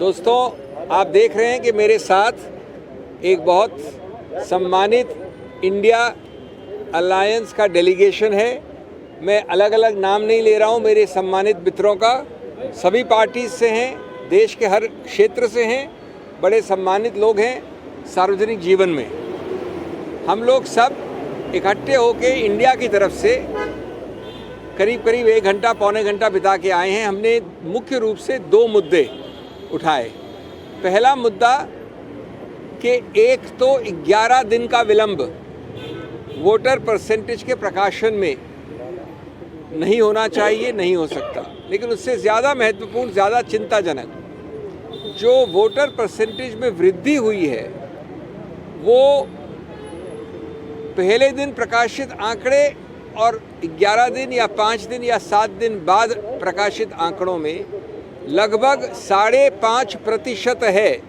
दोस्तों, आप देख रहे हैं कि मेरे साथ एक बहुत सम्मानित इंडिया अलायंस का डेलीगेशन है। मैं अलग अलग नाम नहीं ले रहा हूं, मेरे सम्मानित मित्रों का, सभी पार्टीज से हैं, देश के हर क्षेत्र से हैं, बड़े सम्मानित लोग हैं सार्वजनिक जीवन में। हम लोग सब इकट्ठे होके इंडिया की तरफ से करीब करीब 1 घंटा पौने घंटा बिता के आए हैं। हमने मुख्य रूप से 2 मुद्दे उठाए। पहला मुद्दा कि एक तो 11 दिन का विलंब वोटर परसेंटेज के प्रकाशन में नहीं होना चाहिए, नहीं हो सकता। लेकिन उससे ज़्यादा महत्वपूर्ण, ज़्यादा चिंताजनक, जो वोटर परसेंटेज में वृद्धि हुई है वो पहले दिन प्रकाशित आंकड़े और 11 दिन या 5 दिन या 7 दिन बाद प्रकाशित आंकड़ों में लगभग 5.5% है।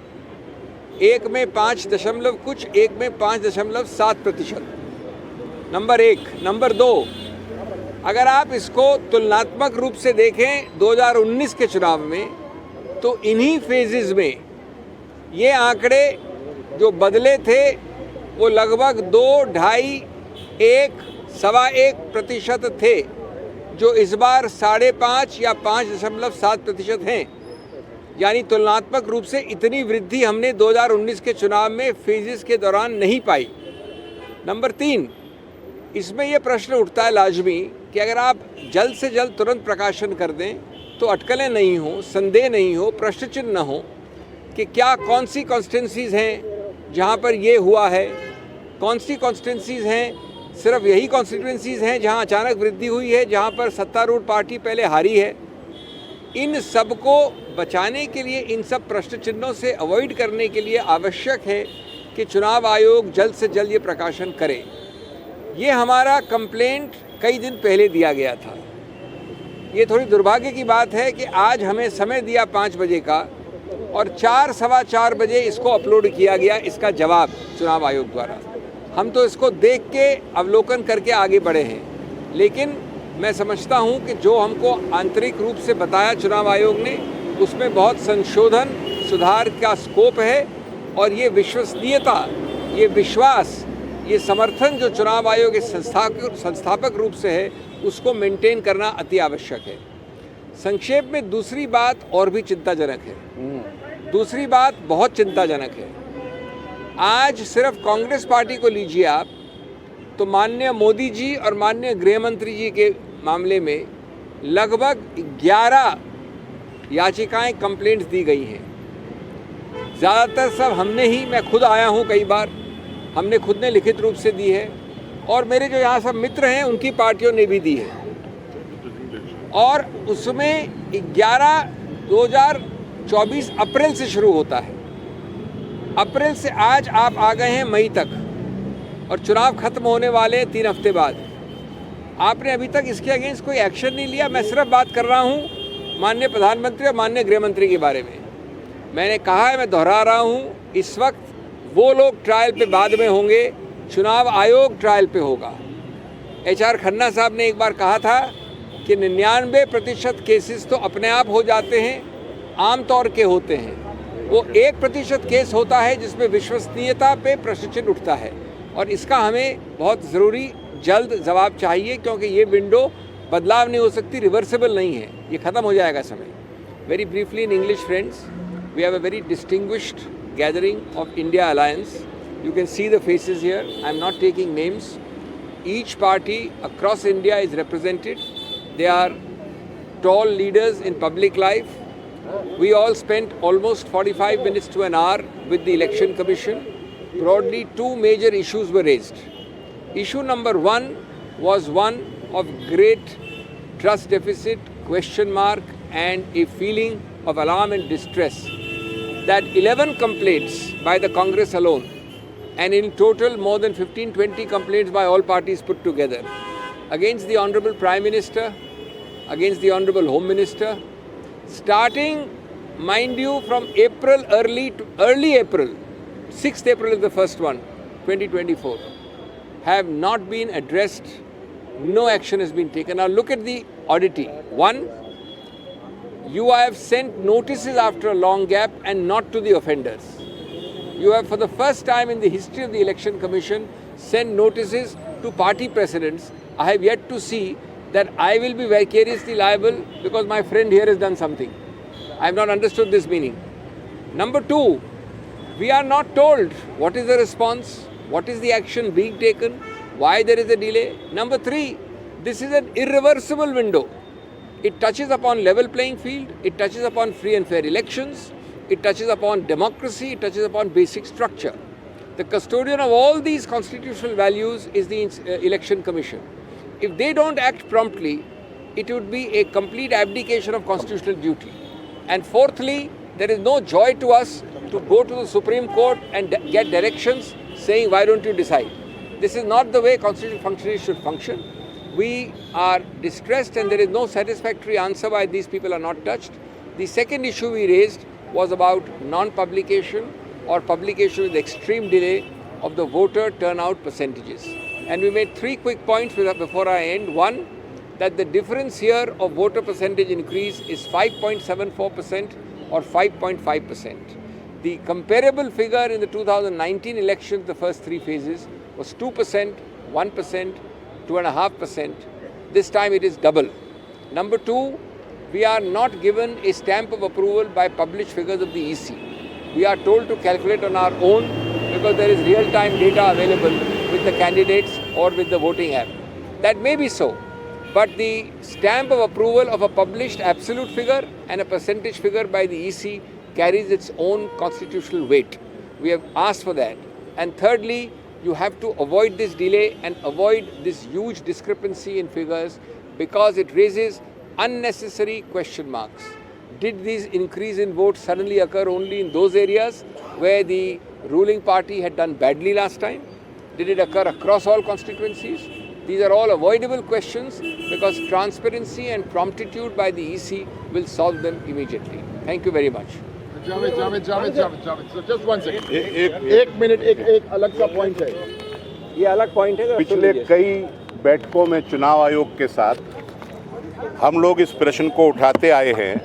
एक में 5 दशमलव कुछ, एक में 5.7%। नंबर 1। नंबर 2, अगर आप इसको तुलनात्मक रूप से देखें 2019 के चुनाव में, तो इन्हीं फेजेस में ये आंकड़े जो बदले थे वो लगभग 2, 2.5, 1, 1.25% थे, जो इस बार 5.5 या 5.7% हैं। यानी तुलनात्मक रूप से इतनी वृद्धि हमने 2019 के चुनाव में फेजेस के दौरान नहीं पाई। नंबर 3, इसमें यह प्रश्न उठता है लाजमी कि अगर आप जल्द से जल्द तुरंत प्रकाशन कर दें तो अटकलें नहीं हो, संदेह नहीं हो, प्रश्न चिन्ह न हो कि क्या कौन सी कॉन्स्टिट्यूंसीज़ हैं जहाँ पर ये हुआ है, कौन सी कॉन्स्टिट्यूंसीज़ हैं सिर्फ यही कॉन्स्टिट्यूंसीज़ हैं जहां अचानक वृद्धि हुई है, जहां पर सत्तारूढ़ पार्टी पहले हारी है। इन सब को बचाने के लिए, इन सब प्रश्न चिन्हों से अवॉइड करने के लिए आवश्यक है कि चुनाव आयोग जल्द से जल्द ये प्रकाशन करे। ये हमारा कंप्लेंट कई दिन पहले दिया गया था। ये थोड़ी दुर्भाग्य की बात है कि आज हमें समय दिया 5 बजे का और 4, सवा 4 बजे इसको अपलोड किया गया, इसका जवाब चुनाव आयोग द्वारा। हम तो इसको देख के अवलोकन करके आगे बढ़े हैं, लेकिन मैं समझता हूं कि जो हमको आंतरिक रूप से बताया चुनाव आयोग ने, उसमें बहुत संशोधन, सुधार का स्कोप है। और ये विश्वसनीयता, ये विश्वास, ये समर्थन जो चुनाव आयोग के संस्थापक रूप से है, उसको मेंटेन करना अति आवश्यक है। संक्षेप में दूसरी बात और भी चिंताजनक है। दूसरी बात बहुत चिंताजनक है। आज सिर्फ कांग्रेस पार्टी को लीजिए आप, तो माननीय मोदी जी और माननीय गृह मंत्री जी के मामले में लगभग 11 याचिकाएं, कंप्लेंट्स दी गई हैं। ज़्यादातर सब हमने ही, मैं खुद आया हूं कई बार, हमने खुद ने लिखित रूप से दी है, और मेरे जो यहाँ सब मित्र हैं उनकी पार्टियों ने भी दी है। और उसमें 2024 अप्रैल से शुरू होता है। अप्रैल से आज आप आ गए हैं मई तक, और चुनाव खत्म होने वाले हैं 3 हफ्ते बाद। आपने अभी तक इसके अगेंस्ट कोई एक्शन नहीं लिया। मैं सिर्फ बात कर रहा हूं माननीय प्रधानमंत्री और माननीय गृह मंत्री के बारे में। मैंने कहा है, मैं दोहरा रहा हूं, इस वक्त वो लोग ट्रायल पे बाद में होंगे, चुनाव आयोग ट्रायल पे होगा। HR खन्ना साहब ने एक बार कहा था कि 99% केसेस तो अपने आप हो जाते हैं, आम तौर के होते हैं। वो 1% केस होता है जिसमें विश्वसनीयता पे प्रश्न चिन्ह उठता है, और इसका हमें बहुत ज़रूरी जल्द जवाब चाहिए, क्योंकि ये विंडो बदलाव नहीं हो सकती, रिवर्सिबल नहीं है, ये ख़त्म हो जाएगा समय। Very briefly in English friends, we have a very distinguished gathering of India alliance. You can see the faces here. I am not taking names. Each party across India is represented. They are tall leaders in public life. We all spent almost 45 minutes to an hour with the Election Commission. Broadly, 2 major issues were raised. Issue number 1 was one of great trust deficit, question mark, and a feeling of alarm and distress that 11 complaints by the Congress alone, and in total more than 15-20 complaints by all parties put together, against the Honorable Prime Minister, against the Honorable Home Minister, starting, mind you, from April, early April, 6th April is the first one, 2024, have not been addressed. No action has been taken. Now look at the oddity. One, you have sent notices after a long gap and not to the offenders. You have, for the first time in the history of the Election Commission, sent notices to party presidents. I have yet to see that I will be vicariously liable because my friend here has done something. I have not understood this meaning. Number two, we are not told what is the response, what is the action being taken, why there is a delay. Number three, this is an irreversible window. It touches upon level playing field, it touches upon free and fair elections, it touches upon democracy, it touches upon basic structure. The custodian of all these constitutional values is the Election Commission. If they don't act promptly, it would be a complete abdication of constitutional duty. And fourthly, there is no joy to us to go to the Supreme Court and get directions saying, why don't you decide? This is not the way constitutional functionaries should function. We are distressed and there is no satisfactory answer why these people are not touched. The second issue we raised was about non-publication or publication with extreme delay of the voter turnout percentages. And we made three quick points before I end. One, that the difference here of voter percentage increase is 5.74% or 5.5%. The comparable figure in the 2019 elections, the first three phases, was 2%, 1%, 2.5%. This time it is double. Number two, we are not given a stamp of approval by published figures of the EC. We are told to calculate on our own because there is real-time data available with the candidates or with the voting app. That may be so, but the stamp of approval of a published absolute figure and a percentage figure by the EC carries its own constitutional weight. We have asked for that. And thirdly, you have to avoid this delay and avoid this huge discrepancy in figures because it raises unnecessary question marks. Did these increase in votes suddenly occur only in those areas where the ruling party had done badly last time? Did it occur across all constituencies? These are all avoidable questions because transparency and promptitude by the EC will solve them immediately. Thank you very much. Javed so just one second. एक minute एक अलग सा point है. ये अलग point है. पिछले कई बैठकों में चुनाव आयोग के साथ हम लोग इस प्रश्न को उठाते आए हैं.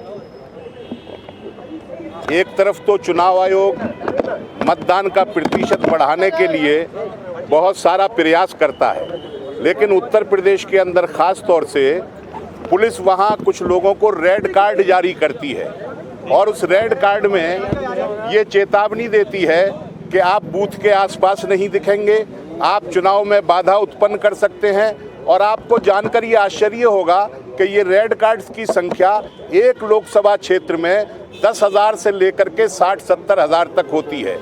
एक तरफ तो चुनाव आयोग मतदान का प्रतिशत बढ़ाने के लिए बहुत सारा प्रयास करता है, लेकिन उत्तर प्रदेश के अंदर खास तौर से पुलिस वहां कुछ लोगों को रेड कार्ड जारी करती है और उस रेड कार्ड में ये चेतावनी देती है कि आप बूथ के आसपास नहीं दिखेंगे, आप चुनाव में बाधा उत्पन्न कर सकते हैं. और आपको जानकर ये आश्चर्य होगा कि ये रेड कार्ड्स की संख्या एक लोकसभा क्षेत्र में 10,000 से लेकर के 60-70 हज़ार तक होती है.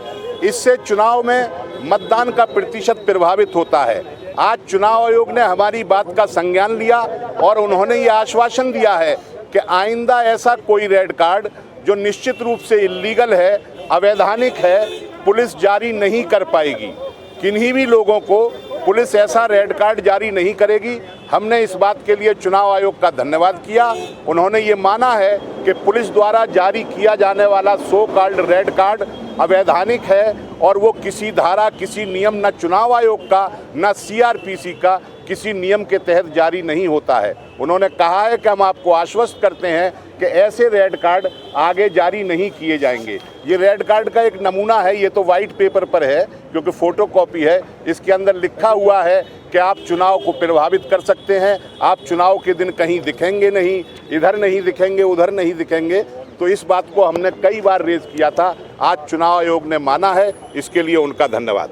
इससे चुनाव में मतदान का प्रतिशत प्रभावित होता है. आज चुनाव आयोग ने हमारी बात का संज्ञान लिया और उन्होंने ये आश्वासन दिया है कि आइंदा ऐसा कोई रेड कार्ड जो निश्चित रूप से इल्लीगल है, अवैधानिक है, पुलिस जारी नहीं कर पाएगी. किन्हीं भी लोगों को पुलिस ऐसा रेड कार्ड जारी नहीं करेगी. हमने इस बात के लिए चुनाव आयोग का धन्यवाद किया. उन्होंने ये माना है कि पुलिस द्वारा जारी किया जाने वाला सो कॉल्ड रेड कार्ड अवैधानिक है और वो किसी धारा, किसी नियम, न चुनाव आयोग का न सीआरपीसी का किसी नियम के तहत जारी नहीं होता है. उन्होंने कहा है कि हम आपको आश्वस्त करते हैं कि ऐसे रेड कार्ड आगे जारी नहीं किए जाएंगे. ये रेड कार्ड का एक नमूना है, ये तो वाइट पेपर पर है क्योंकि फ़ोटोकॉपी है. इसके अंदर लिखा हुआ है कि आप चुनाव को प्रभावित कर सकते हैं, आप चुनाव के दिन कहीं दिखेंगे नहीं, इधर नहीं दिखेंगे, उधर नहीं दिखेंगे. तो इस बात को हमने कई बार रेज किया था. आज चुनाव आयोग ने माना है, इसके लिए उनका धन्यवाद.